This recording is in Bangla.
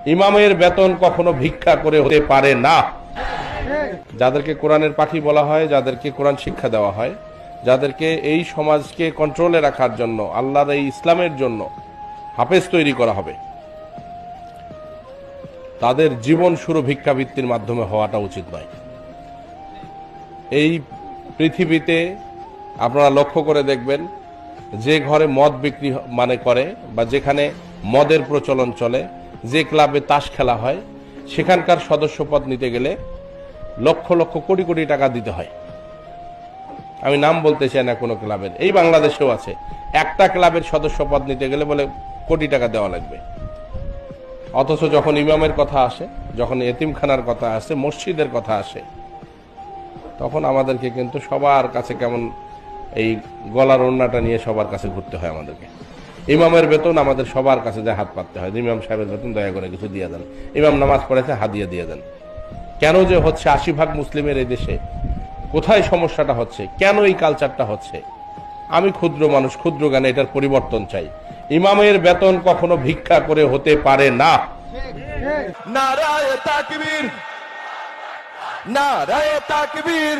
ইমামের বেতন কখনো ভিক্ষা করে হতে পারে না। যাদেরকে কোরআনের পাখি বলা হয়, যাদেরকে কোরআন শিক্ষা দেওয়া হয়, যাদেরকে এই সমাজকে কন্ট্রোলে রাখার জন্য, আল্লাহর এই ইসলামের জন্য হাফেজ তৈরি করা হবে, তাদের জীবন শুরু ভিক্ষাবৃত্তির মাধ্যমে হওয়াটা উচিত নয়। এই পৃথিবীতে আপনারা লক্ষ্য করে দেখবেন, যে ঘরে মদ বিক্রি করে বা যেখানে মদের প্রচলন চলে, যে ক্লাবে তাস খেলা হয়, সেখানকার সদস্যপদ নিতে গেলে লক্ষ লক্ষ কোটি কোটি টাকা দিতে হয়। আমি নাম বলতে চাই না কোনো ক্লাবের, এই বাংলাদেশেও আছে। একটা ক্লাবের সদস্যপদ নিতে গেলে বলে কোটি টাকা দেওয়া লাগবে। অথচ যখন ইমামের কথা আসে, যখন এতিমখানার কথা আসে, মসজিদের কথা আসে, তখন আমাদেরকে কিন্তু সবার কাছে কেমন এই গলার ওড়নাটা নিয়ে সবার কাছে ঘুরতে হয় আমাদেরকে। ইমামের বেতন আমাদের সবার কাছে যে হাত পাততে হয়, ইমাম সাহেবের বেতন দয়া করে কিছু দিয়ে দেন, ইমাম নামাজ পড়েছে হাদিয়া দিয়ে দেন। কেন যে হচ্ছে 80% মুসলিমের এই দেশে, কোথায় সমস্যাটা হচ্ছে, কেন এই কালচারটা হচ্ছে? আমি ক্ষুদ্র মানুষ, ক্ষুদ্র জ্ঞানে এটার পরিবর্তন চাই। ইমামের বেতন কখনো ভিক্ষা করে হতে পারে না। নারায়ে তাকবীর, নারায়ে তাকবীর।